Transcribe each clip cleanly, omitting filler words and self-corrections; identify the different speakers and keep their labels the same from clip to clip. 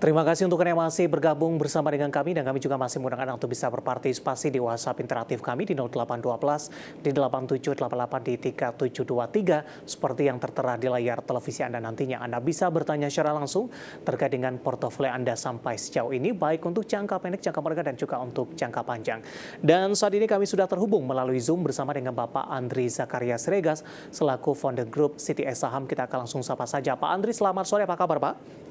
Speaker 1: Terima kasih untuk yang masih bergabung bersama dengan kami dan kami juga masih menggunakan Anda untuk bisa berpartisipasi di WhatsApp interaktif kami di 0812 di 8788 di 3723 seperti yang tertera di layar televisi Anda nantinya. Anda bisa bertanya secara langsung terkait dengan portofolio Anda sampai sejauh ini baik untuk jangka pendek, jangka menengah dan juga untuk jangka panjang. Dan saat ini kami sudah terhubung melalui Zoom bersama dengan Bapak Andri Zakaria Siregar selaku founder grup CTS Saham. Kita akan langsung sapa saja. Pak Andri, selamat sore, apa kabar Pak?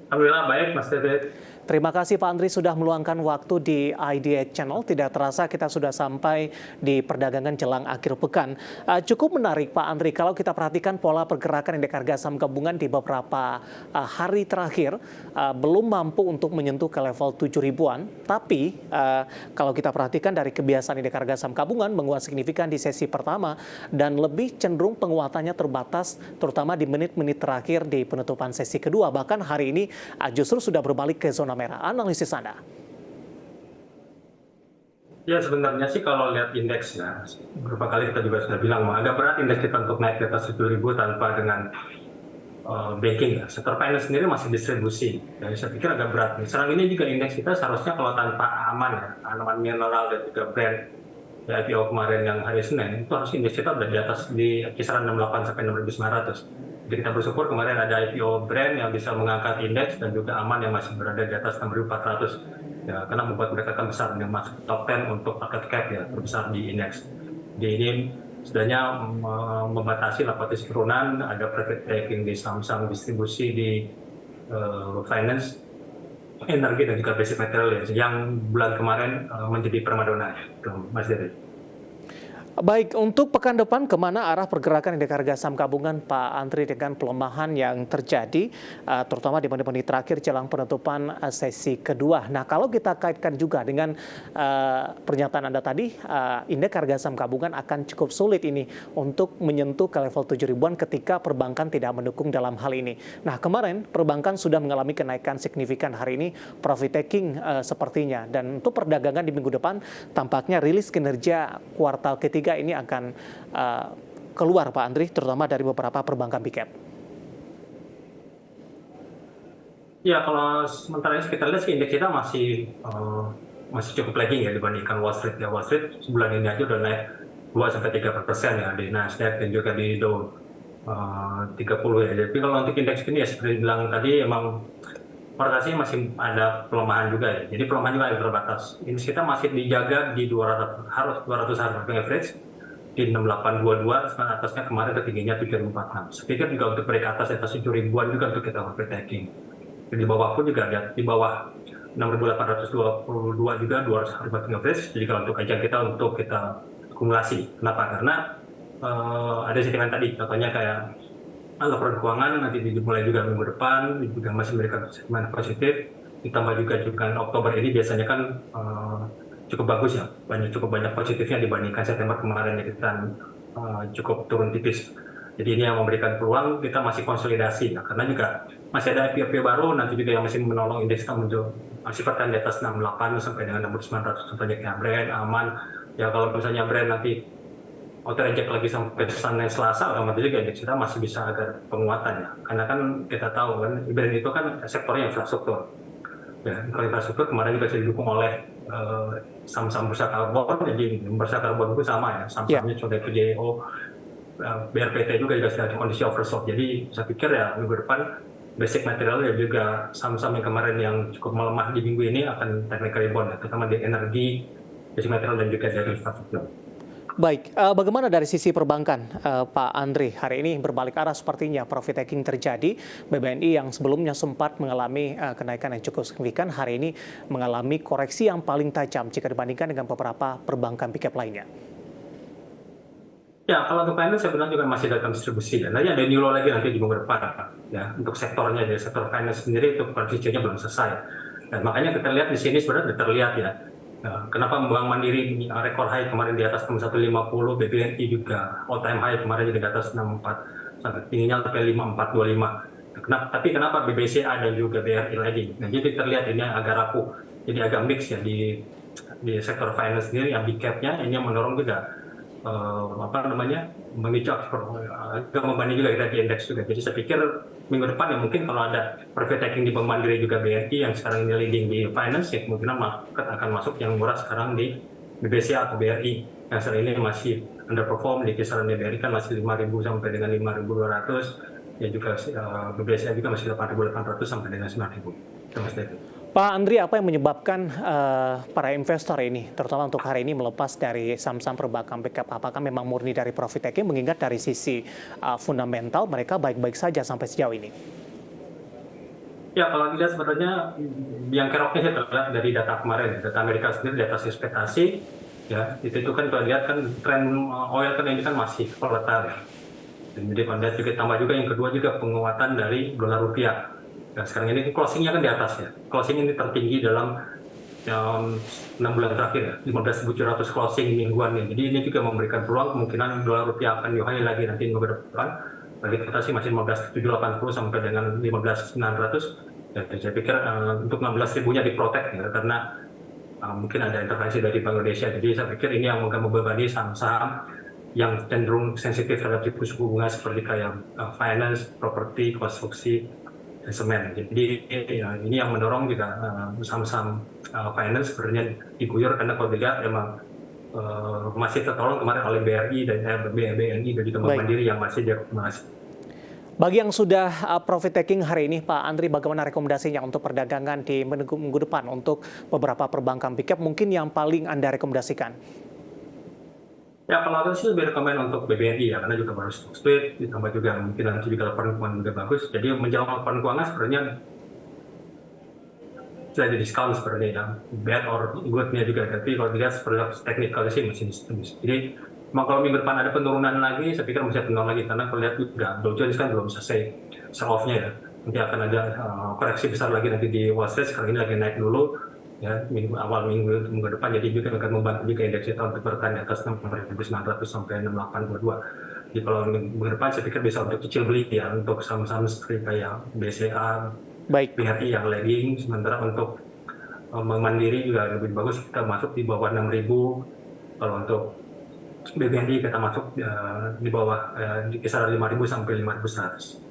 Speaker 2: Alhamdulillah baik, Mas David.
Speaker 1: Terima kasih Pak Andri sudah meluangkan waktu di IDX Channel. Tidak terasa kita sudah sampai di perdagangan jelang akhir pekan. Cukup menarik Pak Andri kalau kita perhatikan pola pergerakan indeks harga saham gabungan di beberapa hari terakhir belum mampu untuk menyentuh ke level 7 ribuan. Tapi kalau kita perhatikan dari kebiasaan indeks harga saham gabungan menguat signifikan di sesi pertama dan lebih cenderung penguatannya terbatas terutama di menit-menit terakhir di penutupan sesi kedua. Bahkan hari ini justru sudah berbalik ke zona merah. Analisis Anda?
Speaker 2: Ya sebenarnya sih kalau lihat indeksnya, beberapa kali kita juga sudah bilang agak berat indeks kita untuk naik ke atas 7.000 tanpa dengan banking ya. Sektor finance sendiri masih distribusi, jadi saya pikir agak berat. Sekarang ini juga indeks kita seharusnya kalau tanpa aman ya, aman mineral dan juga brand ya, IPO kemarin yang hari Senin, itu harus indeks kita udah di atas di kisaran 68 sampai 6.900. Jadi kita bersyukur kemarin ada IPO brand yang bisa mengangkat indeks dan juga aman yang masih berada di atas 6.400 ya, karena membuat mereka kan besar yang masuk top 10 untuk market cap ya, terbesar di indeks. Jadi ini setidaknya membatasi potensi turunan, ada profit taking di saham-saham distribusi di finance, energi dan juga basic material yang bulan kemarin menjadi primadona ya, Mas Dery.
Speaker 1: Baik, untuk pekan depan kemana arah pergerakan indeks harga saham gabungan Pak Andri dengan pelemahan yang terjadi terutama di menit-menit terakhir jelang penutupan sesi kedua. Nah, kalau kita kaitkan juga dengan pernyataan Anda tadi, indeks harga saham gabungan akan cukup sulit ini untuk menyentuh ke level 7 ribuan ketika perbankan tidak mendukung dalam hal ini. Nah, kemarin perbankan sudah mengalami kenaikan signifikan hari ini, profit taking sepertinya. Dan untuk perdagangan di minggu depan tampaknya rilis kinerja kuartal ketiga ini akan keluar Pak Andri, terutama dari beberapa perbankan big cap.
Speaker 2: Ya kalau sementara ini kita lihat sih indeks kita masih cukup lagging ya dibandingkan Wall Street ya. Wall Street sebulan ini aja udah naik 2-3% ya di Nasdaq dan juga di Dow 30 ya. Jadi kalau untuk indeks ini ya seperti bilang tadi emang variasinya masih ada pelemahan juga ya. Jadi pelemahan juga ada terbatas. Indeks kita masih dijaga di 200 hari average di 6822, atasnya kemarin ketingginya 7.046. Saya pikir juga untuk break atas 7 ribuan juga untuk kita overtaking. Di bawah pun juga ada di bawah 6.822 juga 200 hari average. Jadi kalau untuk ajang kita untuk kita akumulasi. Kenapa? Karena ada sentimen tadi, contohnya kayak laporan keuangan nanti dimulai juga minggu depan juga masih memberikan sentimen positif, ditambah juga Oktober ini biasanya kan cukup bagus ya, cukup banyak positifnya dibandingkan September kemarin ya, kita cukup turun tipis. Jadi ini yang memberikan peluang kita masih konsolidasi ya, karena juga masih ada IPO baru nanti juga yang masih menolong indeks kita masih bertahan di atas 68 sampai dengan 6.900 contohnya brand aman ya. Kalau misalnya brand nanti injek lagi sampai Senin Selasa, otomatis juga indeks kita masih bisa agar penguatan ya. Karena kan kita tahu kan brand itu kan sektornya infrastruktur. Ya, kalau infrastruktur kemarin juga didukung oleh saham-saham bursa karbon, jadi bursa karbon itu sama ya, saham-sahamnya contohnya PJO, BRPT juga sudah di kondisi oversold. Jadi saya pikir ya minggu depan basic material ya juga saham-saham yang kemarin yang cukup melemah di minggu ini akan technical rebound ya, terutama di energi, basic material dan juga dari infrastruktur.
Speaker 1: Baik, bagaimana dari sisi perbankan Pak Andri? Hari ini berbalik arah sepertinya profit taking terjadi. BBNI yang sebelumnya sempat mengalami kenaikan yang cukup signifikan, hari ini mengalami koreksi yang paling tajam jika dibandingkan dengan beberapa perbankan big cap lainnya.
Speaker 2: Ya, kalau untuk finance saya bilang juga masih dalam distribusi. Dan nanti ada new law lagi nanti di minggu depan. Ya, untuk sektornya, jadi sektor finance sendiri itu kondisinya belum selesai. Dan makanya kita lihat di sini sebenarnya sudah terlihat ya. Kenapa Bank Mandiri rekor high kemarin di atas 6150, BBNI juga all time high kemarin juga di atas 64, sampai tingginya sampai 5425. Tapi kenapa BBCA dan juga BRI lagi? Nah, jadi terlihat ini agak rapuh, jadi agak mix ya di sektor finance sendiri yang big cap-nya ini yang mendorong juga memicu agak membanding juga kita di indeks juga. Jadi saya pikir minggu depan ya mungkin kalau ada profit taking di Bank Mandiri juga BRI yang sekarang ini leading di finance, ya kemungkinan market akan masuk yang murah sekarang di BBCA atau BRI yang saat ini masih underperform di kisaran BRI kan masih 5.000 sampai dengan 5.200, ya juga BBCA juga masih 8.800 sampai dengan 9.000. Itu Mas David.
Speaker 1: Pak Andri, apa yang menyebabkan para investor ini, terutama untuk hari ini, melepas dari saham-saham perbankan backup? Apakah memang murni dari profit taking, mengingat dari sisi fundamental mereka baik-baik saja sampai sejauh ini?
Speaker 2: Ya, kalau dilihat sebenarnya yang keroknya sih terlihat dari data kemarin, data Amerika sendiri, data ekspektasi, ya itu kan kita lihat kan tren oil kan ini kan masih volatile ya. Jadi kalau lihat juga tambah juga yang kedua juga penguatan dari dolar rupiah. Nah, sekarang ini closingnya kan di atas ya. Closing ini tertinggi dalam 6 bulan terakhir ya. 15.700 closing mingguan ya. Jadi ini juga memberikan peluang kemungkinan dolar rupiah akan dihai lagi nanti minggu depan. Bagi kita sih masih 15.780 sampai dengan 15.900. Ya, saya pikir untuk 16.000-nya diprotek ya, karena mungkin ada intervensi dari Bank Indonesia. Jadi saya pikir ini yang akan membebani saham-saham yang cenderung sensitif terhadap suku bunga seperti kayak finance, properti, konstruksi, semen. Jadi ini yang mendorong juga saham-saham finance sebenarnya diguyur karena kalau dilihat memang masih tertolong kemarin oleh BRI dan BNI dan juga Bank Mandiri yang masih diakumulasi.
Speaker 1: Bagi yang sudah profit taking hari ini, Pak Andri, bagaimana rekomendasinya untuk perdagangan di minggu depan untuk beberapa perbankan big cap mungkin yang paling Anda rekomendasikan?
Speaker 2: Ya, kalau aku sih lebih rekomend untuk BBNI ya, karena juga baru stock split, ditambah juga mungkin nanti juga laporan keuangan juga bagus. Jadi menjelang laporan keuangan sebenarnya sudah ada diskon sebenarnya ya, bad or good-nya juga. Tapi kalau dilihat seperti teknikal sih masih disetujui. Jadi kalau minggu depan ada penurunan lagi, saya pikir masih penurunan lagi karena kalau lihat juga Dow Jones kan belum selesai sell off-nya ya. Nanti akan ada koreksi besar lagi nanti di Wall Street. Sekarang ini lagi naik dulu. Ya, awal minggu depan, jadi juga akan membantu juga indeks kita untuk bertahan di atas 6.900 sampai 6.822. Jadi kalau minggu depan saya pikir bisa untuk kecil beli ya untuk saham-saham seperti kayak BCA, BRI yang lagging, sementara untuk Mandiri juga lebih bagus kita masuk di bawah 6.000. Kalau untuk BBNI kita masuk di bawah di kisaran 5.000 sampai 5.100.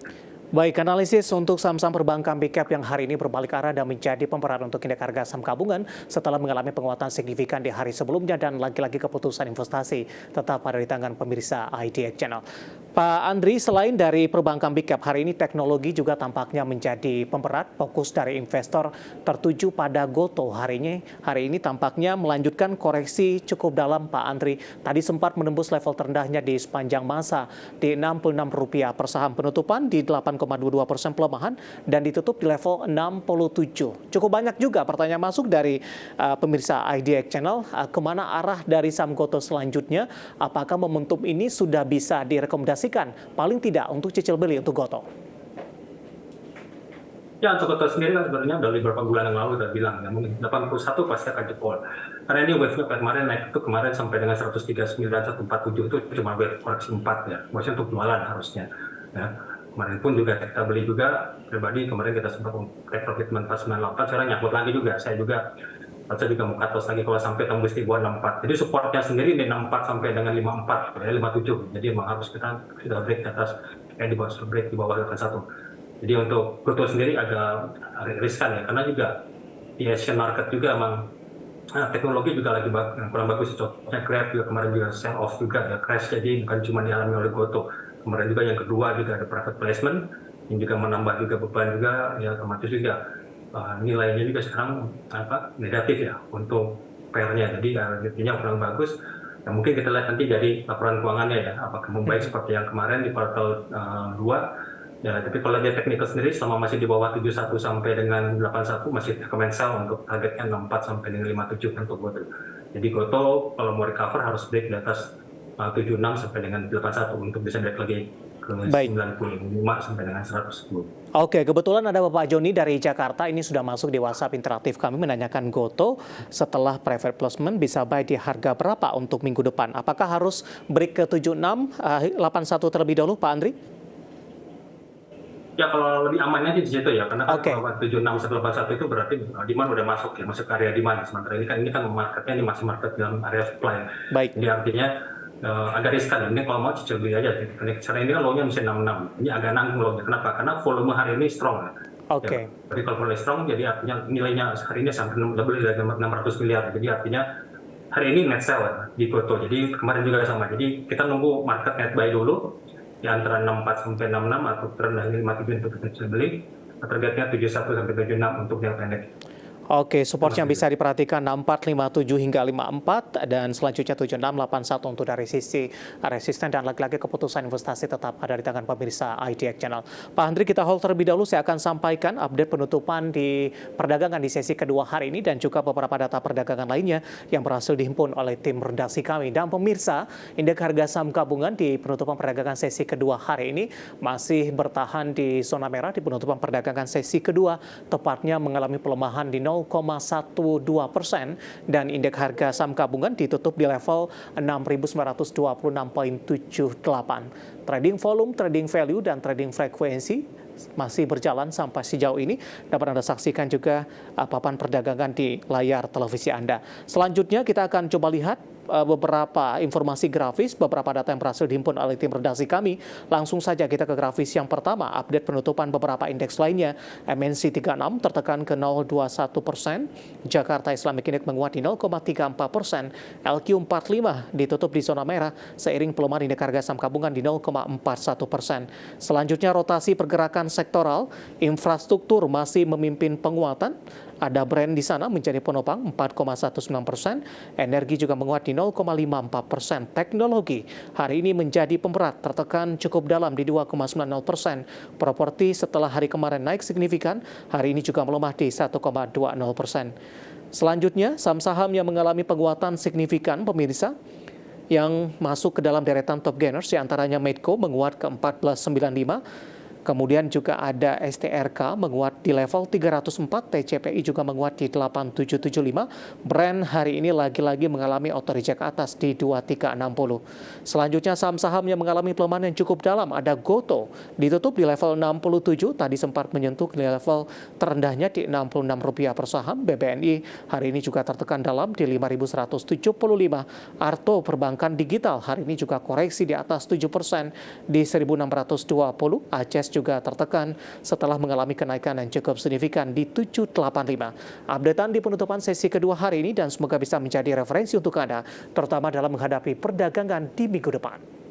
Speaker 1: Baik, analisis untuk saham-saham perbankan big cap yang hari ini berbalik arah dan menjadi pemeran untuk indeks harga saham gabungan setelah mengalami penguatan signifikan di hari sebelumnya dan lagi-lagi keputusan investasi tetap pada di tangan pemirsa IDX Channel. Pak Andri, selain dari perbankan big cap, hari ini teknologi juga tampaknya menjadi pemerat. Fokus dari investor tertuju pada Gotoh hari ini tampaknya melanjutkan koreksi cukup dalam, Pak Andri. Tadi sempat menembus level terendahnya di sepanjang masa di Rp66 per saham, penutupan di 8,22% pelemahan dan ditutup di level 67. Cukup banyak juga pertanyaan masuk dari pemirsa IDX Channel, kemana arah dari saham Gotoh selanjutnya? Apakah momentum ini sudah bisa direkomendasikan paling tidak untuk cicil beli untuk Gotoh?
Speaker 2: Ya, untuk Gotoh sendiri kan sebenarnya dari beberapa bulan yang lalu udah bilang ya, mungkin 81 pasti akan jebol. Karena ini wave-nya kemarin naik itu kemarin sampai dengan 139, 147 itu cuma wave koreksi 4 ya. Maksudnya untuk jualan harusnya. Ya. Kemarin pun juga kita beli juga pribadi, kemarin kita sempat take profit 98, sekarang nyangkut lagi juga. Saya juga mau cut loss lagi kalau sampai tembus di bawah 64. Jadi supportnya sendiri di 64 sampai dengan 54, ya 57. Jadi memang harus kita sudah break di atas, di bawah break di bawah 81. Jadi untuk Gotoh sendiri agak riskan ya, karena juga di Asian market juga emang teknologi juga lagi kurang bagus. Contohnya Grab juga kemarin juga sell off juga ya, crash, jadi bukan cuma dialami oleh Gotoh. Kemarin juga yang kedua juga ada private placement yang juga menambah juga beban juga ya, otomatis juga nilainya juga sekarang negatif ya untuk pair-nya, jadi artinya kurang bagus. Nah, mungkin kita lihat nanti dari laporan keuangannya ya, apakah membaik seperti yang kemarin di kuartal 2 ya. Tapi kalau dia teknikal sendiri selama masih di bawah 71 sampai dengan 81 masih recommend sell untuk targetnya 64 sampai dengan 57 untuk Gotoh. Jadi Gotoh kalau mau recover harus break di atas 76 sampai dengan 81 untuk bisa balik lagi ke 95 sampai dengan 110.
Speaker 1: Oke, kebetulan ada Bapak Joni dari Jakarta, ini sudah masuk di WhatsApp interaktif kami menanyakan Gotoh setelah private placement bisa buy di harga berapa untuk minggu depan? Apakah harus break ke 76, 81 terlebih dahulu, Pak Andri?
Speaker 2: Ya, kalau lebih amannya di situ ya, karena kan kalau 76 sampai 81 itu berarti demand udah masuk ya, masuk ke area demand. Sementara ini kan marketnya ini masih market dalam area supply.
Speaker 1: Baik.
Speaker 2: Jadi artinya agak riskan. Ini kalau mau cicil beli aja. Karena ini kan low-nya masih 66. Ini agak nanggung low-nya. Kenapa? Karena volume hari ini strong.
Speaker 1: Oke.
Speaker 2: Ya, jadi kalau volume strong, jadi artinya nilainya hari ini sampai lebih dari 600 miliar. Jadi artinya hari ini net sell di Goto. Jadi kemarin juga sama. Jadi kita nunggu market net buy dulu di antara 64 sampai 66 atau terendah 57 untuk kita beli. Targetnya 71 sampai 76 untuk yang pendek.
Speaker 1: Oke, support yang bisa diperhatikan 64, 57 hingga 54 dan selanjutnya 76, 81 untuk dari sisi resisten dan lagi-lagi keputusan investasi tetap ada di tangan pemirsa IDX Channel. Pak Andri, kita hold terlebih dahulu. Saya akan sampaikan update penutupan di perdagangan di sesi kedua hari ini dan juga beberapa data perdagangan lainnya yang berhasil dihimpun oleh tim redaksi kami. Dan pemirsa, indeks harga saham gabungan di penutupan perdagangan sesi kedua hari ini masih bertahan di zona merah di penutupan perdagangan sesi kedua, tepatnya mengalami pelemahan di 0,12% dan indeks harga saham gabungan ditutup di level 6.926,78. Trading volume, trading value, dan trading frekuensi masih berjalan sampai sejauh ini. Dapat Anda saksikan juga papan perdagangan di layar televisi Anda. Selanjutnya kita akan coba lihat beberapa informasi grafis, beberapa data yang berhasil dihimpun oleh tim redaksi kami. Langsung saja kita ke grafis yang pertama, update penutupan beberapa indeks lainnya. MNC 36 tertekan ke 0,21%, Jakarta Islamic Index menguat di 0,34%, LQ 45 ditutup di zona merah seiring pelemahan indeks harga saham gabungan di 0,41%. Selanjutnya rotasi pergerakan sektoral, infrastruktur masih memimpin penguatan. Ada brand di sana menjadi penopang 4,19%, energi juga menguat di 0,54%, teknologi hari ini menjadi pemberat tertekan cukup dalam di 2,90%, properti setelah hari kemarin naik signifikan, hari ini juga melemah di 1,20%. Selanjutnya, saham-saham yang mengalami penguatan signifikan pemirsa yang masuk ke dalam deretan top gainers, diantaranya Medco menguat ke 1495, kemudian juga ada STRK menguat di level 304, TCPI juga menguat di 8775. Brand hari ini lagi-lagi mengalami auto reject atas di 2360. Selanjutnya saham-saham yang mengalami pelemahan yang cukup dalam, ada Goto ditutup di level 67, tadi sempat menyentuh di level terendahnya di Rp66 per saham. BBNI hari ini juga tertekan dalam di 5.175. Arto perbankan digital hari ini juga koreksi di atas 7% di 1.620. Aces juga tertekan setelah mengalami kenaikan yang cukup signifikan di 785. Updatean di penutupan sesi kedua hari ini dan semoga bisa menjadi referensi untuk Anda, terutama dalam menghadapi perdagangan di minggu depan.